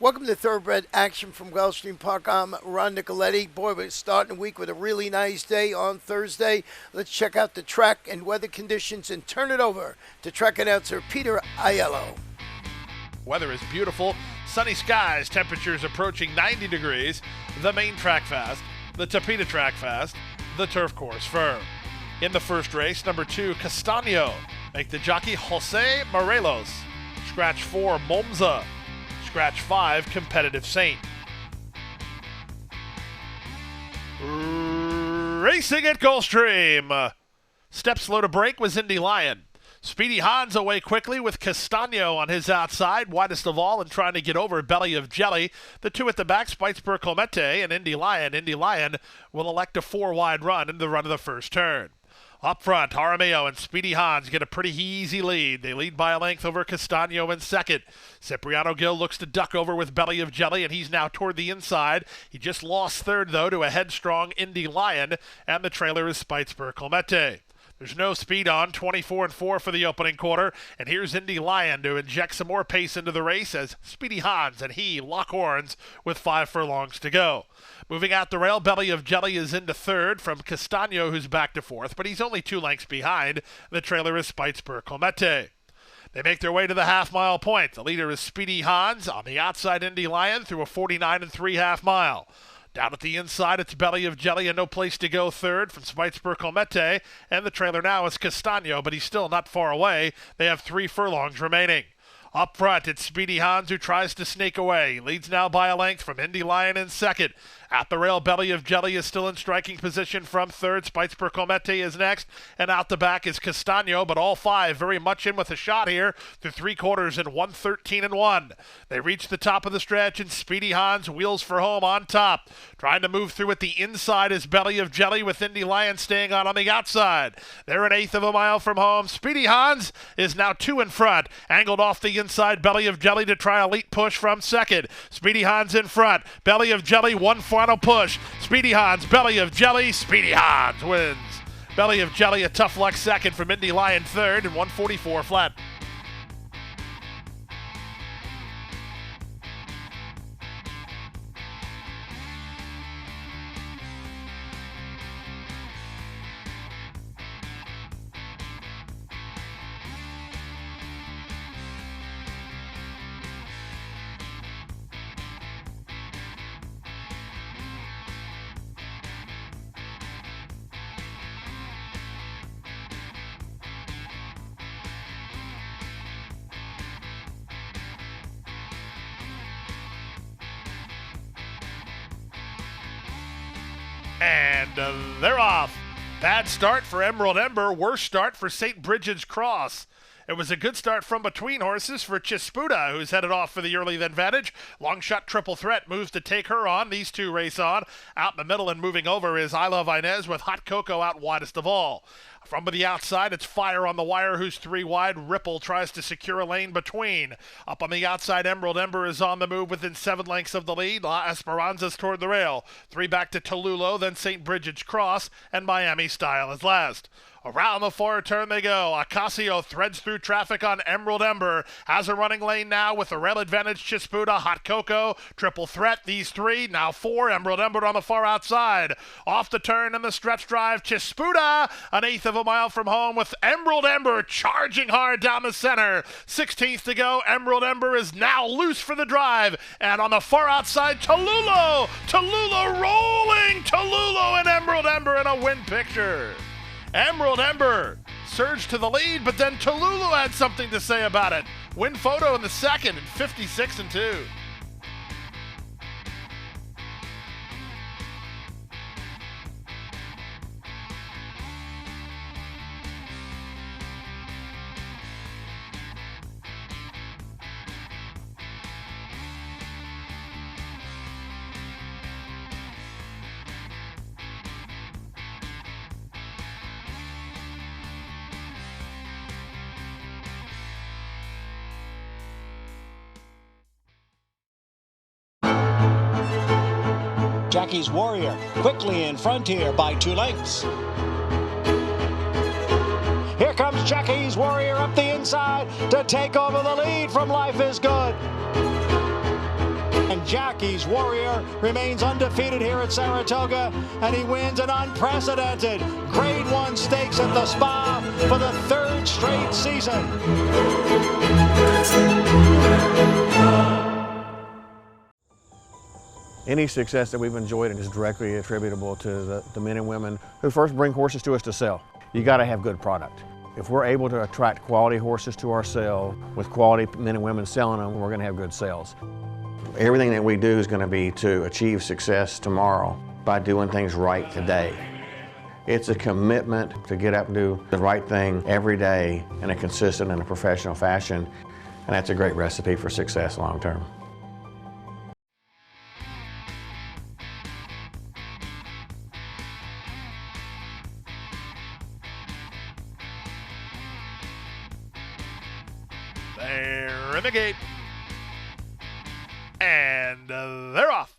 Welcome to Thoroughbred Action from Gulfstream Park. I'm Ron Nicoletti. Boy, we're starting the week with a really nice day on Thursday. Let's check out the track and weather conditions and turn it over to track announcer Peter Aiello. Weather is beautiful. Sunny skies, temperatures approaching 90 degrees. The main track fast, the Tapeta track fast, the turf course firm. In the first race, number 2, Castaño. Make the jockey Jose Morelos. Scratch 4, Momza. Scratch 5, Competitive Saint. Racing at Gulfstream. Step slow to break was Indy Lion. Speedy Hans away quickly with Castaño on his outside, widest of all, and trying to get over Belly of Jelly. The two at the back, Spitesburg Clemente and Indy Lion. Indy Lion will elect a 4-wide run in the run of the first turn. Up front, Jaramillo and Speedy Hans get a pretty easy lead. They lead by a length over Castaño in second. Cipriano Gil looks to duck over with Belly of Jelly, and he's now toward the inside. He just lost third, though, to a headstrong Indy Lion, and the trailer is Spitesburg Clemente. There's no speed on, 24-4 for the opening quarter, and here's Indy Lion to inject some more pace into the race as Speedy Hans and he lock horns with 5 furlongs to go. Moving out the rail, Belly of Jelly is into third from Castaño, who's back to fourth, but he's only 2 lengths behind. The trailer is Spitesburg Clemente. They make their way to the half-mile point. The leader is Speedy Hans on the outside, Indy Lion through a 49 3/2 mile. Down at the inside, it's Belly of Jelly and no place to go third from Spitesburg Clemente, and the trailer now is Castaño, but he's still not far away. They have 3 furlongs remaining. Up front, it's Speedy Hans who tries to snake away. He leads now by a length from Indy Lion in second. At the rail, Belly of Jelly is still in striking position from third. Spitesburg Clemente is next, and out the back is Castaño, but all 5 very much in with a shot here through 3 quarters and 1:13-1. They reach the top of the stretch, and Speedy Hans wheels for home on top. Trying to move through at the inside is Belly of Jelly with Indy Lion staying on the outside. They're an 1/8 of a mile from home. Speedy Hans is now 2 in front, angled off the inside. Belly of Jelly to try a lead push from second. Speedy Hans in front. Belly of Jelly, one final push. Speedy Hans, Belly of Jelly. Speedy Hans wins. Belly of Jelly a tough luck second from Indy Lion third and 144 flat. And they're off. Bad start for Emerald Ember, worse start for St. Bridget's Cross. It was a good start from between horses for Chispuda, who's headed off for the early advantage. Long shot triple threat moves to take her on. These two race on. Out in the middle and moving over is I Love Inez with Hot Cocoa out widest of all. From the outside, it's Fire on the Wire, who's 3 wide. Ripple tries to secure a lane between. Up on the outside, Emerald Ember is on the move within 7 lengths of the lead. La Esperanza's toward the rail. 3 back to Tolulo, then St. Bridget's Cross, and Miami Style is last. Around the far turn they go. Ocasio threads through traffic on Emerald Ember. Has a running lane now with the rail advantage. Chispuda, Hot Cocoa, Triple Threat. These 3, now 4. Emerald Ember on the far outside. Off the turn in the stretch drive. Chispuda, an 1/8 of a mile from home with Emerald Ember charging hard down the center. 16th to go. Emerald Ember is now loose for the drive. And on the far outside, Tolulo. Tolulo rolling. Tolulo and Emerald Ember in a win picture. Emerald Ember surged to the lead, but then Tolulo had something to say about it. Win photo in the second, and 56-2. Jackie's Warrior quickly in front here by 2 lengths. Here comes Jackie's Warrior up the inside to take over the lead from Life is Good. And Jackie's Warrior remains undefeated here at Saratoga, and he wins an unprecedented Grade 1 stakes at the Spa for the third straight season. Any success that we've enjoyed is directly attributable to the men and women who first bring horses to us to sell. You got to have good product. If we're able to attract quality horses to our sale with quality men and women selling them, we're going to have good sales. Everything that we do is going to be to achieve success tomorrow by doing things right today. It's a commitment to get up and do the right thing every day in a consistent and a professional fashion, and that's a great recipe for success long term. They're in the gate. And they're off.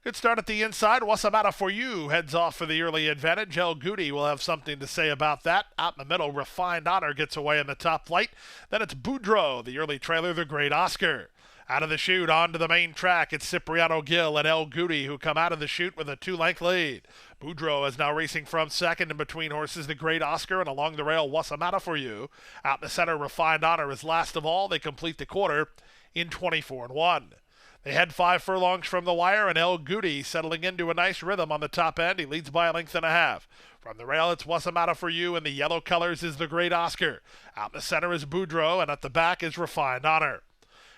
Good start at the inside. What's the matter for you? Heads off for the early advantage. El Goody will have something to say about that. Out in the middle, Refined Honor gets away in the top flight. Then it's Boudreaux, the early trailer, the Great Oscar. Out of the chute, onto the main track, it's Cipriano Gil and El Goody who come out of the chute with a 2-length lead. Boudreaux is now racing from second, in between horses the Great Oscar, and along the rail, What's the Matter for You? Out in the center, Refined Honor is last of all. They complete the quarter in 24-1. They head 5 furlongs from the wire, and El Goody settling into a nice rhythm on the top end. He leads by a length and a half. From the rail, it's What's the Matter for You, and the yellow colors is the Great Oscar. Out in the center is Boudreaux, and at the back is Refined Honor.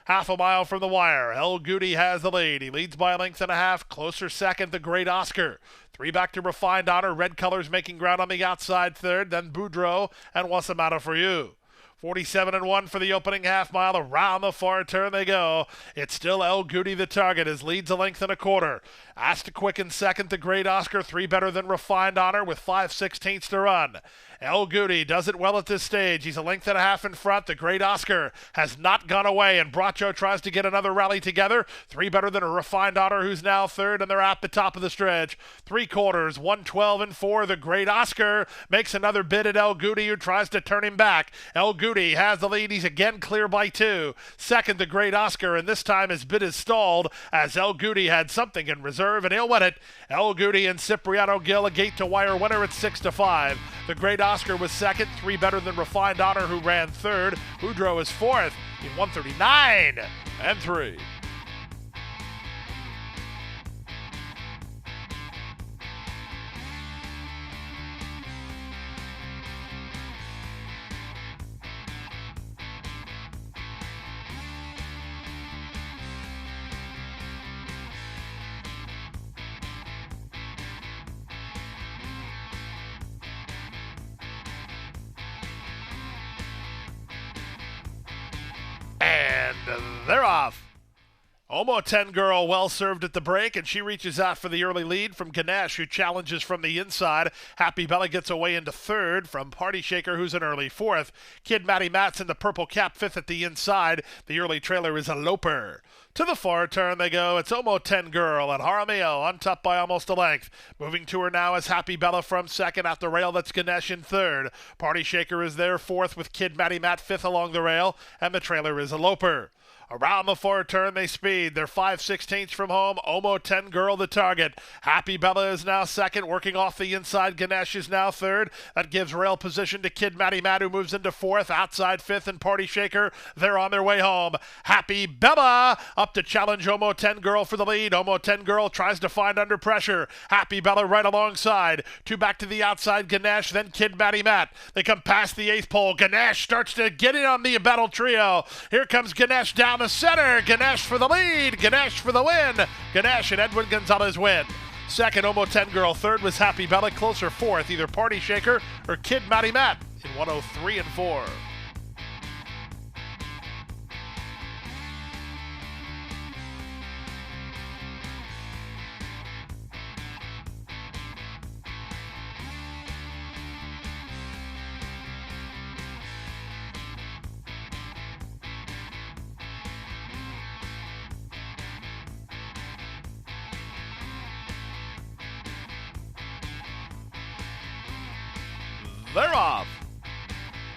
Half a mile from the wire, El Goody has the lead. He leads by a length and a half. Closer second, the Great Oscar. 3 back to Refined Honor. Red colors making ground on the outside third. Then Boudreaux and What's the Matter for You. 47-1 for the opening half mile. Around the far turn they go. It's still El Goody the target, as leads a length and a quarter. Asked to quicken second, the Great Oscar. 3 better than Refined Honor with 5/16 to run. El Goody does it well at this stage. He's a length and a half in front. The Great Oscar has not gone away, and Bracho tries to get another rally together. 3 better than a Refined Honor, who's now third, and they're at the top of the stretch. 3/4, 112-4. The Great Oscar makes another bid at El Goody, who tries to turn him back. El Goody has the lead. He's again clear by 2. Second, the Great Oscar, and this time his bid is stalled, as El Goody had something in reserve, and he'll win it. El Goody and Cipriano Gil, a gate-to-wire winner at 6-5. The Great Oscar was second, 3 better than Refined Honor, who ran third. Boudreaux is fourth in 139-3. And they're off. Omo 10 Girl well served at the break, and she reaches out for the early lead from Ganesh, who challenges from the inside. Happy Bella gets away into third from Party Shaker, who's an early fourth. Kid Matty Matts in the purple cap fifth at the inside. The early trailer is a Loper. To the far turn they go. It's Omo 10 Girl and Jaramillo on top by almost a length. Moving to her now is Happy Bella from second. At the rail, that's Ganesh in third. Party Shaker is there fourth, with Kid Matty Matt fifth along the rail, and the trailer is a Loper. Around the far turn they speed. They're 5/16 from home. Omo 10 Girl the target. Happy Bella is now second, working off the inside. Ganesh is now third. That gives rail position to Kid Matty Matt, who moves into fourth. Outside fifth and Party Shaker. They're on their way home. Happy Bella up to challenge Omo 10 Girl for the lead. Omo 10 Girl tries to find under pressure. Happy Bella right alongside. 2 back to the outside, Ganesh, then Kid Matty Matt. They come past the 8th pole. Ganesh starts to get in on the battle trio. Here comes Ganesh down the center. Ganesh for the lead. Ganesh for the win. Ganesh and Edwin Gonzalez win. Second, Omo 10 Girl. Third was Happy Bella. Closer fourth, either Party Shaker or Kid Matty Matt in 103-4. They're off.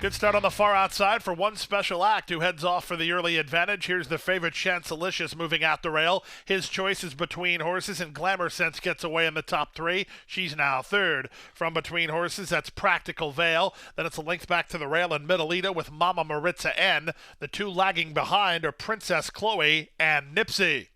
Good start on the far outside for One Special Act, who heads off for the early advantage. Here's the favorite, Chancelicious, moving out the rail. His choice is Between Horses, and Glamour Sense gets away in the top three. She's now third. From Between Horses, that's Practical Veil. Then it's a length back to the rail in Middleita with Mama Maritza N. The two lagging behind are Princess Chloe and Nipsey.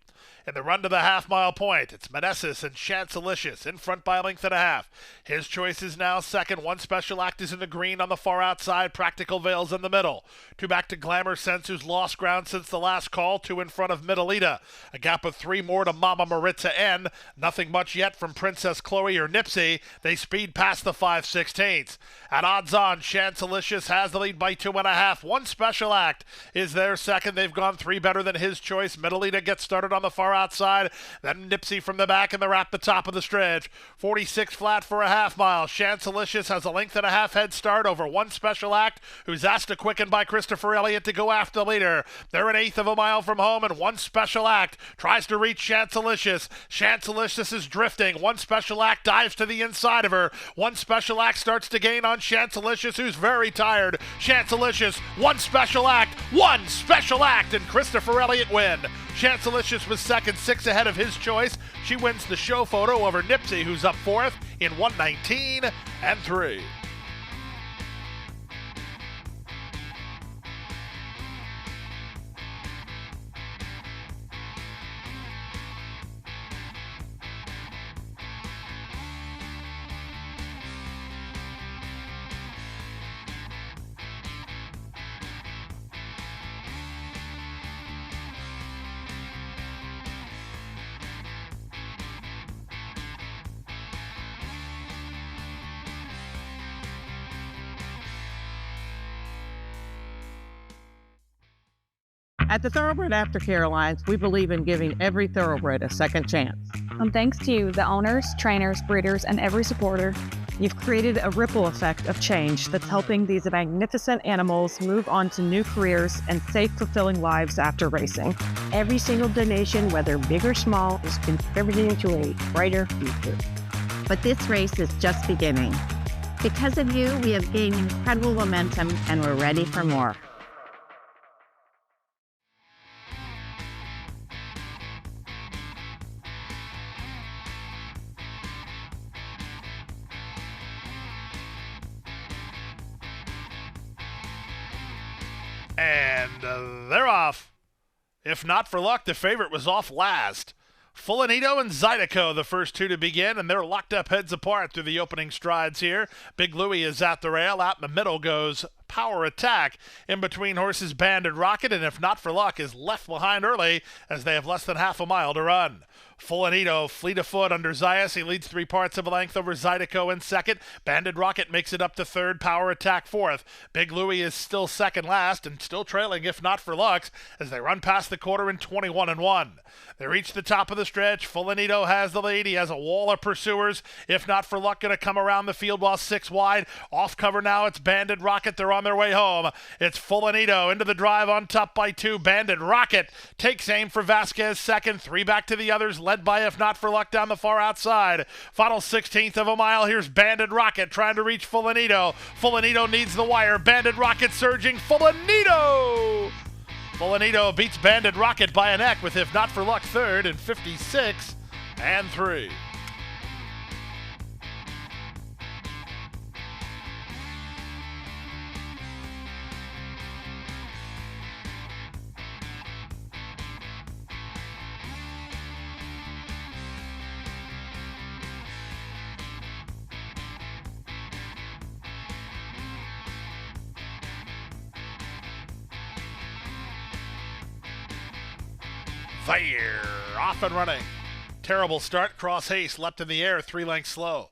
In the run to the half-mile point, it's Manessis and Chancelicious in front by a length and a half. His choice is now second. One Special Act is in the green on the far outside. Practical Veil's in the middle. Two back to Glamour Sense, who's lost ground since the last call. Two in front of Middleita. A gap of three more to Mama Maritza N. Nothing much yet from Princess Chloe or Nipsey. They speed past the 5/16. At odds on, Chancelicious has the lead by 2.5. One Special Act is their second. They've gone three better than his choice. Middleita gets started on the far outside, then Nipsey from the back and the wrap the top of the stretch. 46 flat for a half mile. Chancelicious has a length and a half head start over One Special Act, who's asked to quicken by Christopher Elliott to go after the leader. They're an eighth of a mile from home, and One Special Act tries to reach Chancelicious. Chancelicious is drifting. One Special Act dives to the inside of her. One Special Act starts to gain on Chancelicious, who's very tired. Chancelicious, One Special Act, and Christopher Elliott win. Chancelicious was second, 6 ahead of his choice. She wins the show photo over Nipsey, who's up fourth in 1:19.3. At the Thoroughbred Aftercare Alliance, we believe in giving every thoroughbred a second chance. And thanks to you, the owners, trainers, breeders, and every supporter, you've created a ripple effect of change that's helping these magnificent animals move on to new careers and safe, fulfilling lives after racing. Every single donation, whether big or small, is contributing to a brighter future. But this race is just beginning. Because of you, we have gained incredible momentum, and we're ready for more. And they're off. If not for luck, the favorite was off last. Fulanito and Zydeco, the first two to begin, and they're locked up heads apart through the opening strides here. Big Louie is at the rail. Out in the middle goes Power Attack. In between horses, Banded Rocket, and if not for luck, is left behind early as they have less than half a mile to run. Fulanito, fleet of foot under Zayas. He leads 3/4 of a length over Zydeco in second. Banded Rocket makes it up to third. Power Attack fourth. Big Louie is still second last and still trailing if not for luck as they run past the quarter in 21-1. They reach the top of the stretch. Fulanito has the lead. He has a wall of pursuers. If not for luck, going to come around the field while 6 wide. Off cover now, it's Banded Rocket. They're on their way home. It's Fulanito into the drive on top by 2. Banded Rocket takes aim for Vasquez second. 3 back to the others, led by if not for luck down the far outside. Final 16th of a mile. Here's Banded Rocket trying to reach Fulanito. Fulanito needs the wire. Banded Rocket surging. Fulanito beats Banded Rocket by a neck with if not for luck third in 56-3. There, off and running. Terrible start. Cross Haste leapt in the air, 3 lengths slow.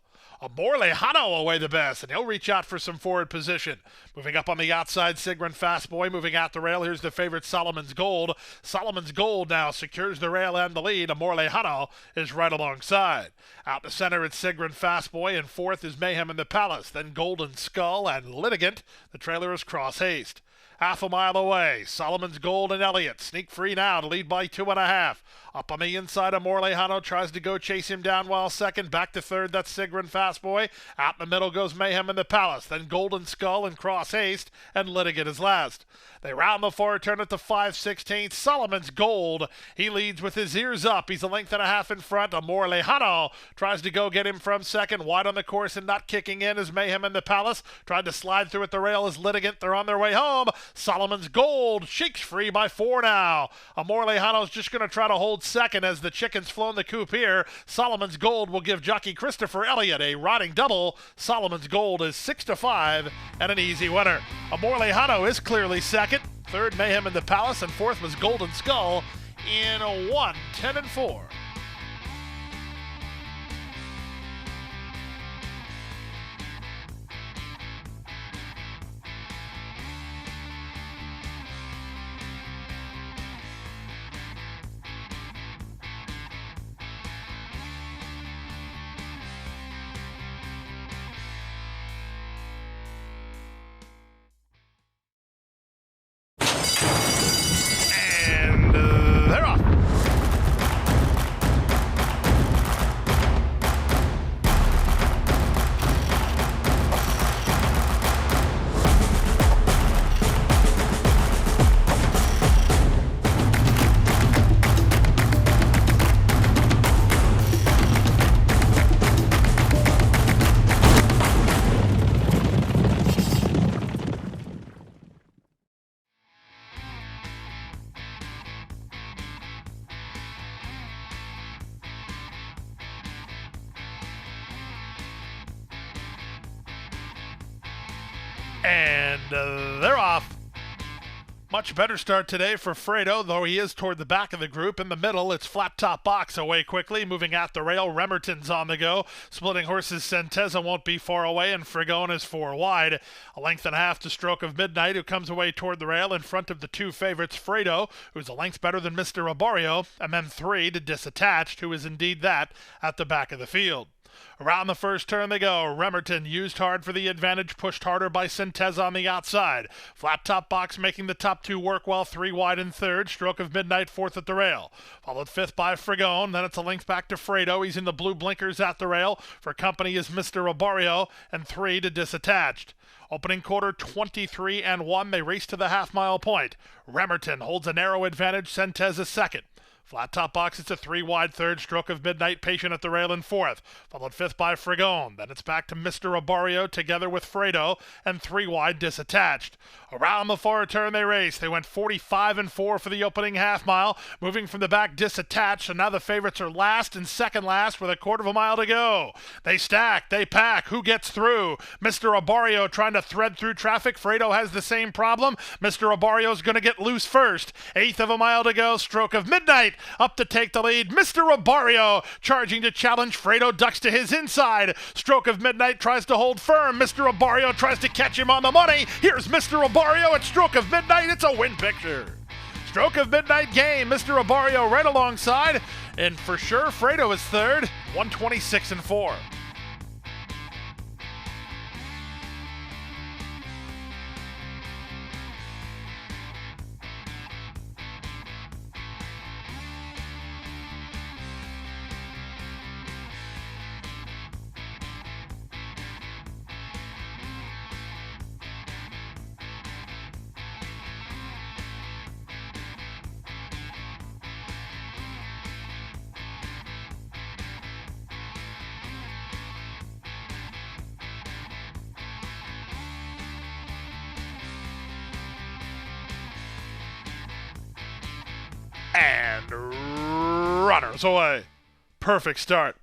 Morley Hano away the best, and he'll reach out for some forward position. Moving up on the outside, Sigrid Fastboy moving out the rail. Here's the favorite, Solomon's Gold. Solomon's Gold now secures the rail and the lead. Morley Hano is right alongside. Out the center, it's Sigrid Fastboy, and fourth is Mayhem in the Palace. Then Golden Skull and Litigant. The trailer is Cross Haste. Half a mile away, Solomon's Gold and Elliott sneak free now to lead by 2.5. Up on the inside, Amor Lejano tries to go chase him down while second. Back to third, that's Sigrun Fastboy. Out in the middle goes Mayhem in the Palace. Then Golden Skull and Cross Haste, and Litigant is last. They round the forward turn at the 5/16. Solomon's Gold, he leads with his ears up. He's a length and a half in front. Amor Lejano tries to go get him from second. Wide on the course and not kicking in is Mayhem in the Palace. Tried to slide through at the rail as Litigant. They're on their way home. Solomon's Gold shakes free by 4 now. Amor Lejano's just going to try to hold second as the chicken's flown the coop here. Solomon's Gold will give jockey Christopher Elliott a riding double. Solomon's Gold is 6-5 and an easy winner. Amor Lejano is clearly second. Third, Mayhem in the Palace, and fourth was Golden Skull in 1:10-4. They're off. And they're off. Much better start today for Fredo, though he is toward the back of the group. In the middle, it's Flat Top Box away quickly. Moving at the rail, Remerton's on the go. Splitting horses, Centeza won't be far away, and Frigone is 4 wide. A length and a half to Stroke of Midnight, who comes away toward the rail in front of the 2 favorites, Fredo, who's a length better than Mr. Arborio, and then 3 to Disattached, who is indeed that, at the back of the field. Around the first turn they go. Remerton used hard for the advantage, pushed harder by Centeza on the outside. Flat Top Box making the top 2 work well, 3 wide in third. Stroke of Midnight fourth at the rail. Followed fifth by Frigone. Then it's a length back to Fredo. He's in the blue blinkers at the rail. For company is Mr. Arborio, and 3 to Disattached. Opening quarter 23-1. They race to the half-mile point. Remerton holds a narrow advantage. Centeza second. Flat Top Box, it's a 3 wide third. Stroke of Midnight patient at the rail in fourth. Followed fifth by Frigone. Then it's back to Mr. Arborio together with Fredo, and 3 wide Disattached. Around the forward turn they race. They went 45-4 for the opening half mile. Moving from the back, Disattached, and now the favorites are last and second last with a quarter of a mile to go. They stack, they pack. Who gets through? Mr. Arborio trying to thread through traffic. Fredo has the same problem. Mr. Arborio's going to get loose first. Eighth of a mile to go. Stroke of Midnight up to take the lead. Mr. Arborio charging to challenge. Fredo ducks to his inside. Stroke of Midnight tries to hold firm. Mr. Arborio tries to catch him on the money. Here's Mr. Arborio at Stroke of Midnight. It's a win picture. Stroke of Midnight game. Mr. Arborio right alongside. And for sure, Fredo is third. 126-4. And runners away. Perfect start.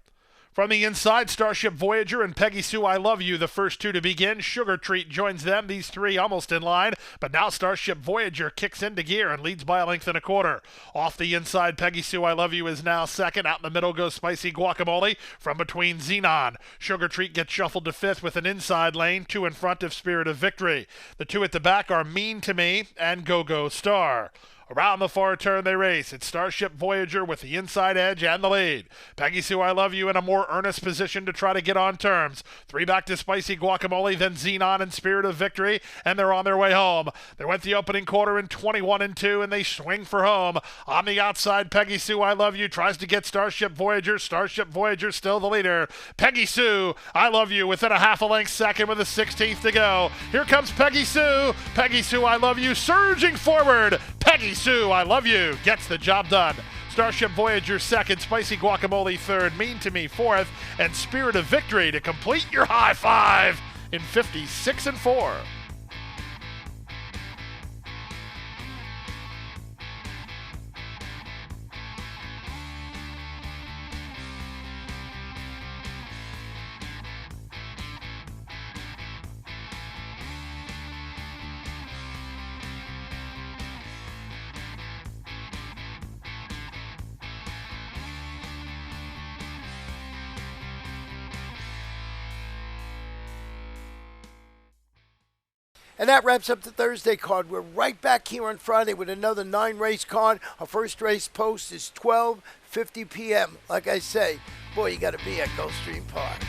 From the inside, Starship Voyager and Peggy Sue I Love You, the first 2 to begin. Sugar Treat joins them, these 3 almost in line. But now Starship Voyager kicks into gear and leads by a length and a quarter. Off the inside, Peggy Sue I Love You is now second. Out in the middle goes Spicy Guacamole from between Xenon. Sugar Treat gets shuffled to fifth with an inside lane, 2 in front of Spirit of Victory. The 2 at the back are Mean to Me and Go-Go Star. Around the far turn they race. It's Starship Voyager with the inside edge and the lead. Peggy Sue, I Love You in a more earnest position to try to get on terms. 3 back to Spicy Guacamole, then Xenon and Spirit of Victory, and they're on their way home. They went the opening quarter in 21-2, and they swing for home. On the outside, Peggy Sue, I Love You tries to get Starship Voyager. Starship Voyager still the leader. Peggy Sue, I Love You within a half a length second with a 16th to go. Here comes Peggy Sue. Peggy Sue, I Love You surging forward. Peggy Sue, I Love You gets the job done. Starship Voyager second, Spicy Guacamole third, Mean to Me fourth, and Spirit of Victory to complete your high five in 56-4. And that wraps up the Thursday card. We're right back here on Friday with another 9-race card. Our first race post is 12:50 p.m. Like I say, boy, you got to be at Gulfstream Park.